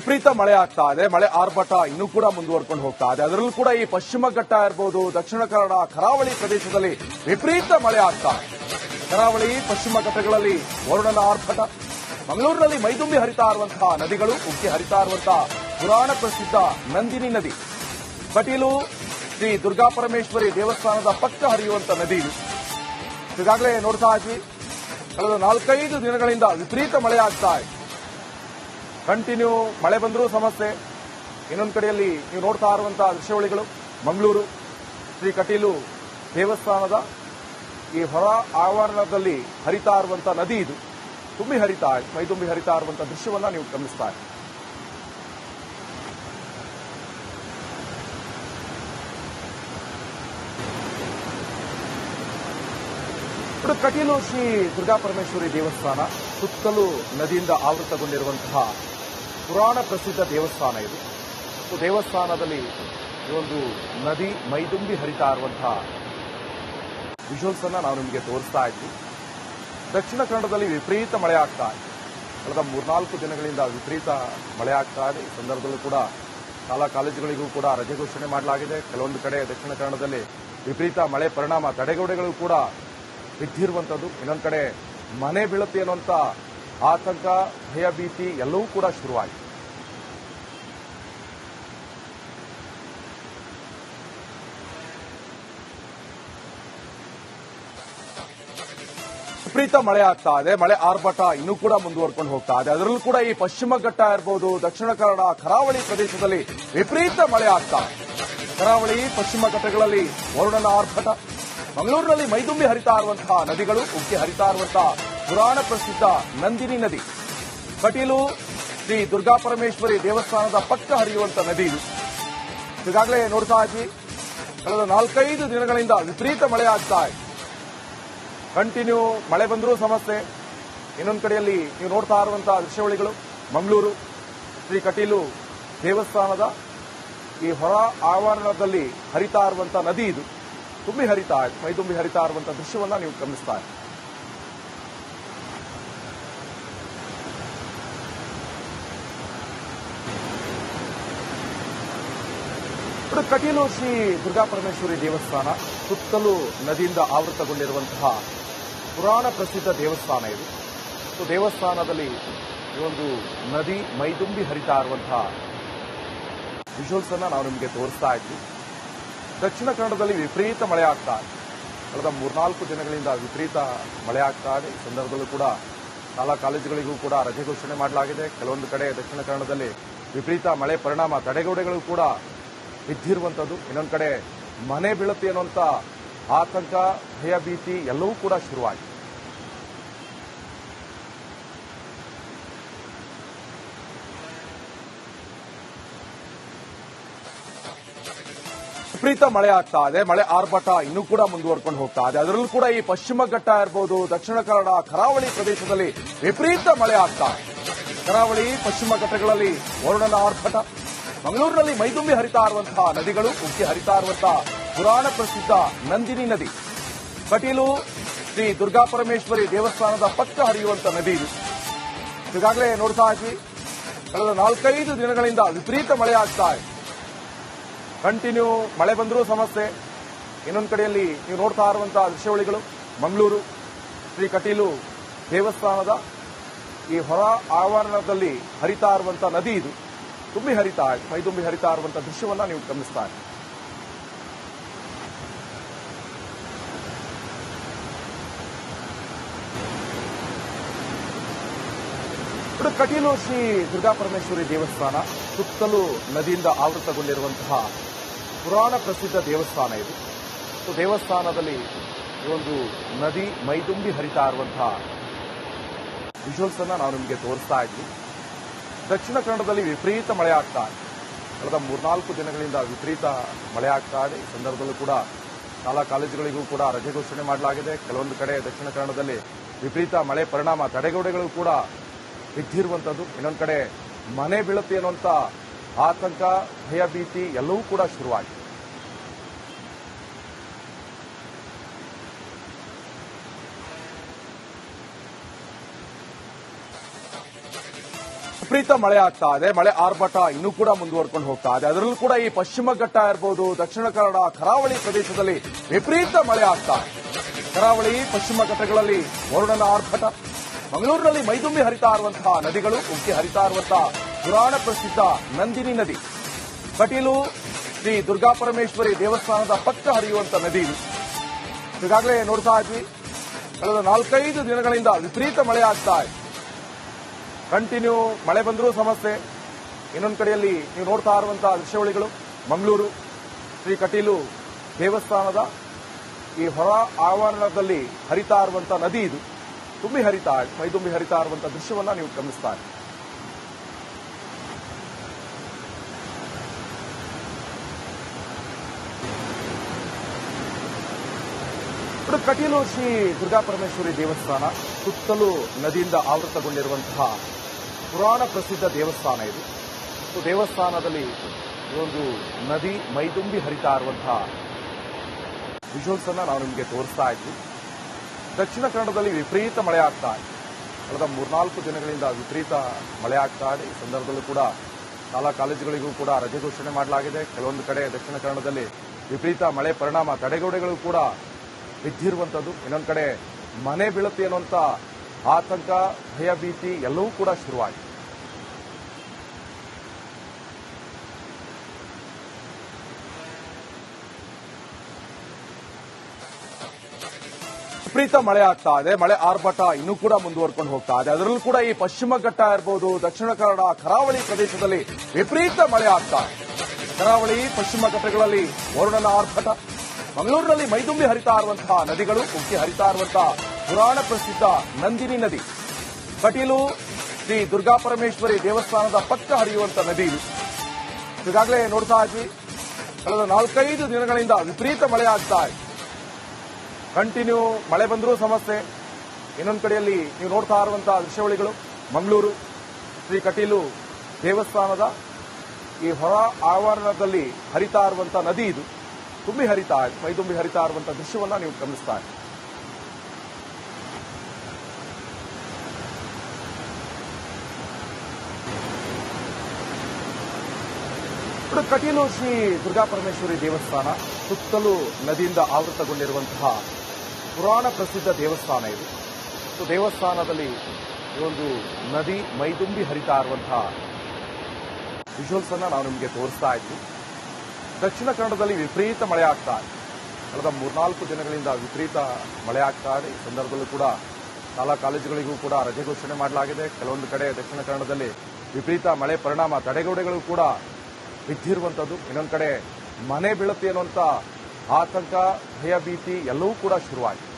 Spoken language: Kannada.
ವಿಪರೀತ ಮಳೆ ಆಗ್ತಾ ಇದೆ. ಮಳೆ ಆರ್ಭಟ ಇನ್ನೂ ಕೂಡ ಮುಂದುವರ್ಕೊಂಡು ಹೋಗ್ತಾ ಇದೆ. ಅದರಲ್ಲೂ ಕೂಡ ಈ ಪಶ್ಚಿಮ ಘಟ್ಟ ಇರಬಹುದು, ದಕ್ಷಿಣ ಕನ್ನಡ ಕರಾವಳಿ ಪ್ರದೇಶದಲ್ಲಿ ವಿಪರೀತ ಮಳೆ ಆಗ್ತಾ ಇದೆ. ಕರಾವಳಿ ಪಶ್ಚಿಮ ಘಟ್ಟಗಳಲ್ಲಿ ವರುಣನ ಆರ್ಭಟ, ಮಂಗಳೂರಿನಲ್ಲಿ ಮೈದುಂಬಿ ಹರಿತಾ ಇರುವಂತಹ ನದಿಗಳು, ಉಕ್ಕಿ ಹರಿತಾ ಇರುವಂತಹ ಪುರಾಣ ಪ್ರಸಿದ್ಧ ನಂದಿನಿ ನದಿ, ಕಟೀಲು ಶ್ರೀ ದುರ್ಗಾಪರಮೇಶ್ವರಿ ದೇವಸ್ಥಾನದ ಪಕ್ಕ ಹರಿಯುವಂತಹ ನದಿ ಇದು. ಈಗಾಗಲೇ ನೋಡ್ತಾ ಇದ್ವಿ, ಕಳೆದ 4-5 ದಿನಗಳಿಂದ ವಿಪರೀತ ಮಳೆ ಆಗ್ತಾ ಇದೆ. ಕಂಟಿನ್ಯೂ ಮಳೆ ಬಂದರೂ ಸಮಸ್ಯೆ. ಇನ್ನೊಂದು ಕಡೆಯಲ್ಲಿ ನೀವು ನೋಡ್ತಾ ಇರುವಂತಹ ದೃಶ್ಯಾವಳಿಗಳು, ಮಂಗಳೂರು ಶ್ರೀ ಕಟೀಲು ದೇವಸ್ಥಾನದ ಈ ಹೊರ ಆವರಣದಲ್ಲಿ ಹರಿತಾ ಇರುವಂತಹ ನದಿ ಇದು. ತುಂಬಿ ಹರಿತಾ ಇದೆ, ಮೈದುಂಬಿ ಹರಿತಾ ಇರುವಂತಹ ದೃಶ್ಯವನ್ನ ನೀವು ಗಮನಿಸ್ತಾ ಇದ್ದೀರಿ. ಕಟೀಲು ಶ್ರೀ ದುರ್ಗಾಪರಮೇಶ್ವರಿ ದೇವಸ್ಥಾನ ಸುತ್ತಲೂ ನದಿಯಿಂದ ಆವೃತಗೊಂಡಿರುವಂತಹ ಪುರಾಣ ಪ್ರಸಿದ್ಧ ದೇವಸ್ಥಾನ ಇದು. ದೇವಸ್ಥಾನದಲ್ಲಿ ಈ ಒಂದು ನದಿ ಮೈದುಂಬಿ ಹರಿತಾ ಇರುವಂತಹ ವಿಜುವಲ್ಸ್ ಅನ್ನ ನಾವು ನಿಮಗೆ ತೋರಿಸ್ತಾ ಇದ್ವಿ. ದಕ್ಷಿಣ ಕನ್ನಡದಲ್ಲಿ ವಿಪರೀತ ಮಳೆ ಆಗ್ತಾ ಇದೆ. ಕಳೆದ 3-4 ದಿನಗಳಿಂದ ವಿಪರೀತ ಮಳೆ ಆಗ್ತಾ ಇದೆ. ಈ ಸಂದರ್ಭದಲ್ಲೂ ಕೂಡ ಶಾಲಾ ಕಾಲೇಜುಗಳಿಗೂ ಕೂಡ ರಜೆ ಘೋಷಣೆ ಮಾಡಲಾಗಿದೆ. ಕೆಲವೊಂದು ಕಡೆ ದಕ್ಷಿಣ ಕನ್ನಡದಲ್ಲಿ ವಿಪರೀತ ಮಳೆ ಪರಿಣಾಮ ತಡೆಗೋಡೆಗಳು ಕೂಡ ಬಿದ್ದಿರುವಂಥದ್ದು. ಇನ್ನೊಂದು ಕಡೆ ಮನೆ ಬೀಳುತ್ತೆ ಅನ್ನುವಂಥ ಆತಂಕ, ಭಯ, ಭೀತಿ ಎಲ್ಲವೂ ಕೂಡ ಶುರುವಾಯಿತು. ವಿಪರೀತ ಮಳೆ ಆಗ್ತಾ ಇದೆ. ಮಳೆ ಆರ್ಭಟ ಇನ್ನೂ ಕೂಡ ಮುಂದುವರ್ಕೊಂಡು ಹೋಗ್ತಾ ಇದೆ. ಅದರಲ್ಲೂ ಕೂಡ ಈ ಪಶ್ಚಿಮ ಘಟ್ಟ ಇರಬಹುದು, ದಕ್ಷಿಣ ಕನ್ನಡ ಕರಾವಳಿ ಪ್ರದೇಶದಲ್ಲಿ ವಿಪರೀತ ಮಳೆ ಆಗ್ತಾ ಇದೆ. ಕರಾವಳಿ ಪಶ್ಚಿಮ ಘಟ್ಟಗಳಲ್ಲಿ ವರುಣನ ಆರ್ಭಟ, ಮಂಗಳೂರಿನಲ್ಲಿ ಮೈದುಂಬಿ ಹರಿತಾ ಇರುವಂತಹ ನದಿಗಳು, ಉಕ್ಕಿ ಹರಿತಾ ಇರುವಂತಹ ಪುರಾಣ ಪ್ರಸಿದ್ಧ ನಂದಿನಿ ನದಿ, ಕಟೀಲು ಶ್ರೀ ದುರ್ಗಾಪರಮೇಶ್ವರಿ ದೇವಸ್ಥಾನದ ಪಕ್ಕ ಹರಿಯುವಂತಹ ನದಿ ಇದು. ಈಗಾಗಲೇ ನೋಡ್ತಾ ಇದ್ವಿ, ಕಳೆದ 4-5 ದಿನಗಳಿಂದ ವಿಪರೀತ ಮಳೆ ಆಗ್ತಾ ಇದೆ. ಕಂಟಿನ್ಯೂ ಮಳೆ ಬಂದರೂ ಸಮಸ್ಯೆ. ಇನ್ನೊಂದು ಕಡೆಯಲ್ಲಿ ನೀವು ನೋಡ್ತಾ ಇರುವಂತಹ ದೃಶ್ಯಾವಳಿಗಳು, ಮಂಗಳೂರು ಶ್ರೀ ಕಟೀಲು ದೇವಸ್ಥಾನದ ಈ ಹೊರ ಆವರಣದಲ್ಲಿ ಹರಿತಾ ಇರುವಂತಹ ನದಿ ಇದು. ತುಂಬಿ ಹರಿತಾ ಇದೆ, ಮೈದುಂಬಿ ಹರಿತಾ ಇರುವಂತಹ ದೃಶ್ಯವನ್ನ ನೀವು ಗಮನಿಸ್ತಾ ಇದ್ದೀರಿ. ಕಟೀಲು ಶ್ರೀ ದುರ್ಗಾಪರಮೇಶ್ವರಿ ದೇವಸ್ಥಾನ ಸುತ್ತಲೂ ನದಿಯಿಂದ ಆವೃತಗೊಂಡಿರುವಂತಹ ಪುರಾಣ ಪ್ರಸಿದ್ಧ ದೇವಸ್ಥಾನ ಇದು. ದೇವಸ್ಥಾನದಲ್ಲಿ ಈ ಒಂದು ನದಿ ಮೈದುಂಬಿ ಹರಿತಾ ಇರುವಂತಹ ವಿಜುವಲ್ಸ್ ಅನ್ನ ನಾವು ನಿಮಗೆ ತೋರಿಸ್ತಾ ಇದ್ವಿ. ದಕ್ಷಿಣ ಕನ್ನಡದಲ್ಲಿ ವಿಪರೀತ ಮಳೆ ಆಗ್ತಾ ಇದೆ. ಕಳೆದ 3-4 ದಿನಗಳಿಂದ ವಿಪರೀತ ಮಳೆ ಆಗ್ತಾ ಇದೆ. ಈ ಸಂದರ್ಭದಲ್ಲೂ ಕೂಡ ಶಾಲಾ ಕಾಲೇಜುಗಳಿಗೂ ಕೂಡ ರಜೆ ಘೋಷಣೆ ಮಾಡಲಾಗಿದೆ. ಕೆಲವೊಂದು ಕಡೆ ದಕ್ಷಿಣ ಕನ್ನಡದಲ್ಲಿ ವಿಪರೀತ ಮಳೆ ಪರಿಣಾಮ ತಡೆಗೋಡೆಗಳು ಕೂಡ ಬಿದ್ದಿರುವಂಥದ್ದು. ಇನ್ನೊಂದು ಕಡೆ ಮನೆ ಬೀಳುತ್ತೆ ಅನ್ನುವಂಥ ಆತಂಕ, ಭಯ, ಭೀತಿ ಎಲ್ಲವೂ ಕೂಡ ಶುರುವಾಯಿತು. ವಿಪರೀತ ಮಳೆ ಆಗ್ತಾ ಇದೆ. ಮಳೆ ಆರ್ಭಟ ಇನ್ನೂ ಕೂಡ ಮುಂದುವರ್ಕೊಂಡು ಹೋಗ್ತಾ ಇದೆ. ಅದರಲ್ಲೂ ಕೂಡ ಈ ಪಶ್ಚಿಮ ಘಟ್ಟ ಇರಬಹುದು, ದಕ್ಷಿಣ ಕನ್ನಡ ಕರಾವಳಿ ಪ್ರದೇಶದಲ್ಲಿ ವಿಪರೀತ ಮಳೆ ಆಗ್ತಾ ಇದೆ. ಕರಾವಳಿ ಪಶ್ಚಿಮ ಘಟ್ಟಗಳಲ್ಲಿ ವರುಣನ ಆರ್ಭಟ, ಮಂಗಳೂರಿನಲ್ಲಿ ಮೈದುಂಬಿ ಹರಿತಾ ಇರುವಂತಹ ನದಿಗಳು, ಉಕ್ಕಿ ಹರಿತಾ ಇರುವಂತಹ ಪುರಾಣ ಪ್ರಸಿದ್ಧ ನಂದಿನಿ ನದಿ, ಕಟೀಲು ಶ್ರೀ ದುರ್ಗಾಪರಮೇಶ್ವರಿ ದೇವಸ್ಥಾನದ ಪಕ್ಕ ಹರಿಯುವಂತಹ ನದಿ ಇದು. ಈಗಾಗಲೇ ನೋಡ್ತಾ ಇದ್ವಿ, ಕಳೆದ 4-5 ದಿನಗಳಿಂದ ವಿಪರೀತ ಮಳೆ ಆಗ್ತಾ ಇದೆ. ಕಂಟಿನ್ಯೂ ಮಳೆ ಬಂದರೂ ಸಮಸ್ಯೆ. ಇನ್ನೊಂದು ಕಡೆಯಲ್ಲಿ ನೀವು ನೋಡ್ತಾ ಇರುವಂತಹ ದೃಶ್ಯಾವಳಿಗಳು, ಮಂಗಳೂರು ಶ್ರೀ ಕಟೀಲು ದೇವಸ್ಥಾನದ ಈ ಹೊರ ಆವರಣದಲ್ಲಿ ಹರಿತಾ ಇರುವಂತಹ ನದಿ ಇದು. ತುಂಬಿ ಹರಿತಾ ಇದೆ, ಮೈದುಂಬಿ ಹರಿತಾ ಇರುವಂತಹ ದೃಶ್ಯವನ್ನ ನೀವು ಗಮನಿಸ್ತಾ ಇದ್ದೀರಿ. ಕಟೀಲು ಶ್ರೀ ದುರ್ಗಾಪರಮೇಶ್ವರಿ ದೇವಸ್ಥಾನ ಸುತ್ತಲೂ ನದಿಯಿಂದ ಆವೃತಗೊಂಡಿರುವಂತಹ ಪುರಾಣ ಪ್ರಸಿದ್ಧ ದೇವಸ್ಥಾನ ಇದು. ದೇವಸ್ಥಾನದಲ್ಲಿ ಈ ಒಂದು ನದಿ ಮೈದುಂಬಿ ಹರಿತಾ ಇರುವಂತಹ ವಿಜುವಲ್ಸ್ ಅನ್ನ ನಾವು ನಿಮಗೆ ತೋರಿಸ್ತಾ ಇದ್ವಿ. ದಕ್ಷಿಣ ಕನ್ನಡದಲ್ಲಿ ವಿಪರೀತ ಮಳೆ ಆಗ್ತಾ ಇದೆ. ಕಳೆದ 3-4 ದಿನಗಳಿಂದ ವಿಪರೀತ ಮಳೆ ಆಗ್ತಾ ಇದೆ. ಈ ಸಂದರ್ಭದಲ್ಲೂ ಕೂಡ ಶಾಲಾ ಕಾಲೇಜುಗಳಿಗೂ ಕೂಡ ರಜೆ ಘೋಷಣೆ ಮಾಡಲಾಗಿದೆ. ಕೆಲವೊಂದು ಕಡೆ ದಕ್ಷಿಣ ಕನ್ನಡದಲ್ಲಿ ವಿಪರೀತ ಮಳೆ ಪರಿಣಾಮ ತಡೆಗೋಡೆಗಳು ಕೂಡ ಬಿದ್ದಿರುವಂಥದ್ದು. ಇನ್ನೊಂದು ಕಡೆ ಮನೆ ಬೀಳುತ್ತೆ ಅನ್ನುವಂಥ ಆತಂಕ, ಭಯ, ಭೀತಿ ಎಲ್ಲವೂ ಕೂಡ ಶುರುವಾಯಿತು. ವಿಪರೀತ ಮಳೆ ಆಗ್ತಾ ಇದೆ. ಮಳೆ ಆರ್ಭಟ ಇನ್ನೂ ಕೂಡ ಮುಂದುವರ್ಕೊಂಡು ಹೋಗ್ತಾ ಇದೆ. ಅದರಲ್ಲೂ ಕೂಡ ಈ ಪಶ್ಚಿಮ ಘಟ್ಟ ಇರಬಹುದು, ದಕ್ಷಿಣ ಕನ್ನಡ ಕರಾವಳಿ ಪ್ರದೇಶದಲ್ಲಿ ವಿಪರೀತ ಮಳೆ ಆಗ್ತಾ ಇದೆ. ಕರಾವಳಿ ಪಶ್ಚಿಮ ಘಟ್ಟಗಳಲ್ಲಿ ವರುಣನ ಆರ್ಭಟ, ಮಂಗಳೂರಿನಲ್ಲಿ ಮೈದುಂಬಿ ಹರಿತಾ ಇರುವಂತಹ ನದಿಗಳು, ಉಕ್ಕಿ ಹರಿತಾ ಇರುವಂತಹ ಪುರಾಣ ಪ್ರಸಿದ್ಧ ನಂದಿನಿ ನದಿ, ಕಟೀಲು ಶ್ರೀ ದುರ್ಗಾಪರಮೇಶ್ವರಿ ದೇವಸ್ಥಾನದ ಪಕ್ಕ ಹರಿಯುವಂತ ನದಿ. ಈಗಾಗಲೇ ನೋಡ್ತಾ ಇದ್ವಿ, ಕಳೆದ 4-5 ದಿನಗಳಿಂದ ವಿಪರೀತ ಮಳೆ ಆಗ್ತಾ ಇದೆ. ಕಂಟಿನ್ಯೂ ಮಳೆ ಬಂದರೂ ಸಮಸ್ಯೆ. ಇನ್ನೊಂದು ಕಡೆಯಲ್ಲಿ ನೀವು ನೋಡ್ತಾ ಇರುವಂತಹ ದೃಶ್ಯಾವಳಿಗಳು, ಮಂಗಳೂರು ಶ್ರೀ ಕಟೀಲು ದೇವಸ್ಥಾನದ ಈ ಹೊರ ಆವರಣದಲ್ಲಿ ಹರಿತಾ ಇರುವಂತಹ ನದಿ ಇದು ತುಂಬಿ ಹರಿತಾ ಮೈದುಂಬಿ ಹರಿತಾ ಇರುವಂತಹ ದೃಶ್ಯವನ್ನ ನೀವು ಗಮನಿಸ್ತಾ ಇದ್ದೀರಿ. ಕಟೀಲು ಶ್ರೀ ದುರ್ಗಾಪರಮೇಶ್ವರಿ ದೇವಸ್ಥಾನ ಸುತ್ತಲೂ ನದಿಯಿಂದ ಆವೃತಗೊಂಡಿರುವಂತಹ ಪುರಾಣ ಪ್ರಸಿದ್ಧ ದೇವಸ್ಥಾನ ಇದು. ದೇವಸ್ಥಾನದಲ್ಲಿ ಒಂದು ನದಿ ಮೈದುಂಬಿ ಹರಿತಾ ಇರುವಂತಹ ವಿಜುವಲ್ಸ್ ಅನ್ನ ನಾವು ನಿಮಗೆ ತೋರಿಸ್ತಾ ಇದ್ವಿ. ದಕ್ಷಿಣ ಕನ್ನಡದಲ್ಲಿ ವಿಪರೀತ ಮಳೆ ಆಗ್ತಾ ಇದೆ. ಕಳೆದ 3-4 ದಿನಗಳಿಂದ ವಿಪರೀತ ಮಳೆ ಆಗ್ತಾ ಇದೆ. ಈ ಸಂದರ್ಭದಲ್ಲೂ ಕೂಡ ಶಾಲಾ ಕಾಲೇಜುಗಳಿಗೂ ಕೂಡ ರಜೆ ಘೋಷಣೆ ಮಾಡಲಾಗಿದೆ. ಕೆಲವೊಂದು ಕಡೆ ದಕ್ಷಿಣ ಕನ್ನಡದಲ್ಲಿ ವಿಪರೀತ ಮಳೆ ಪರಿಣಾಮ ತಡೆಗೋಡೆಗಳು ಕೂಡ ಬಿದ್ದಿರುವಂಥದ್ದು. ಇನ್ನೊಂದು ಕಡೆ ಮನೆ ಬೀಳುತ್ತೆ ಅನ್ನುವಂಥ ಆತಂಕ, ಭಯ, ಭೀತಿ ಎಲ್ಲವೂ ಕೂಡ ಶುರುವಾಗಿದೆ. ವಿಪರೀತ ಮಳೆ ಆಗ್ತಾ ಇದೆ. ಮಳೆ ಆರ್ಭಟ ಇನ್ನೂ ಕೂಡ ಮುಂದುವರ್ಕೊಂಡು ಹೋಗ್ತಾ ಇದೆ. ಅದರಲ್ಲೂ ಕೂಡ ಈ ಪಶ್ಚಿಮ ಘಟ್ಟ ಇರಬಹುದು, ದಕ್ಷಿಣ ಕನ್ನಡ ಕರಾವಳಿ ಪ್ರದೇಶದಲ್ಲಿ ವಿಪರೀತ ಮಳೆ ಆಗ್ತಾ ಇದೆ. ಕರಾವಳಿ ಪಶ್ಚಿಮ ಘಟ್ಟಗಳಲ್ಲಿ ವರುಣನ ಆರ್ಭಟ, ಮಂಗಳೂರಿನಲ್ಲಿ ಮೈದುಂಬಿ ಹರಿತಾ ಇರುವಂತಹ ನದಿಗಳು, ಉಕ್ಕಿ ಹರಿತಾ ಇರುವಂತಹ ಪುರಾಣ ಪ್ರಸಿದ್ಧ ನಂದಿನಿ ನದಿ, ಕಟೀಲು ಶ್ರೀ ದುರ್ಗಾಪರಮೇಶ್ವರಿ ದೇವಸ್ಥಾನದ ಪಕ್ಕ ಹರಿಯುವಂತ ನದಿ. ಈಗಾಗಲೇ ನೋಡ್ತಾ ಇದ್ವಿ, ಕಳೆದ 4-5 ದಿನಗಳಿಂದ ವಿಪರೀತ ಮಳೆ ಆಗ್ತಾ ಇದೆ. ಕಂಟಿನ್ಯೂ ಮಳೆ ಬಂದರೂ ಸಮಸ್ಯೆ. ಇನ್ನೊಂದು ಕಡೆಯಲ್ಲಿ ನೀವು ನೋಡ್ತಾ ಇರುವಂತಹ ದೃಶ್ಯಾವಳಿಗಳು, ಮಂಗಳೂರು ಶ್ರೀ ಕಟೀಲು ದೇವಸ್ಥಾನದ ಈ ಹೊರ ಆವರಣದಲ್ಲಿ ಹರಿತಾ ಇರುವಂತಹ ನದಿ ಇದು ತುಂಬಿ ಹರಿತಾ ಮೈದುಂಬಿ ಹರಿತಾ ಇರುವಂತಹ ದೃಶ್ಯವನ್ನ ನೀವು ಗಮನಿಸ್ತಾ ಇದ್ದೀರಿ. ಕಟೀಲು ಶ್ರೀ ದುರ್ಗಾಪರಮೇಶ್ವರಿ ದೇವಸ್ಥಾನ ಸುತ್ತಲೂ ನದಿಯಿಂದ ಆವೃತಗೊಂಡಿರುವಂತಹ ಪುರಾಣ ಪ್ರಸಿದ್ಧ ದೇವಸ್ಥಾನ ಇದು. ದೇವಸ್ಥಾನದಲ್ಲಿ ಒಂದು ನದಿ ಮೈದುಂಬಿ ಹರಿತಾ ಇರುವಂತಹ ವಿಜುವಲ್ಸ್ ಅನ್ನ ನಾವು ನಿಮಗೆ ತೋರಿಸ್ತಾ ಇದ್ವಿ. ದಕ್ಷಿಣ ಕನ್ನಡದಲ್ಲಿ ವಿಪರೀತ ಮಳೆ ಆಗ್ತಾ ಇದೆ. ಕಳೆದ 3-4 ದಿನಗಳಿಂದ ವಿಪರೀತ ಮಳೆ ಆಗ್ತಾ ಇದೆ. ಈ ಸಂದರ್ಭದಲ್ಲೂ ಕೂಡ ಶಾಲಾ ಕಾಲೇಜುಗಳಿಗೂ ಕೂಡ ರಜೆ ಘೋಷಣೆ ಮಾಡಲಾಗಿದೆ. ಕೆಲವೊಂದು ಕಡೆ ದಕ್ಷಿಣ ಕನ್ನಡದಲ್ಲಿ ವಿಪರೀತ ಮಳೆ ಪರಿಣಾಮ ತಡೆಗೋಡೆಗಳು ಕೂಡ ಬಿದ್ದಿರುವಂಥದ್ದು. ಇನ್ನೊಂದು ಕಡೆ ಮನೆ ಬೀಳುತ್ತೆ ಅನ್ನುವಂಥ ಆತಂಕ, ಭಯ, ಭೀತಿ ಎಲ್ಲವೂ ಕೂಡ ಶುರುವಾಗಿದೆ.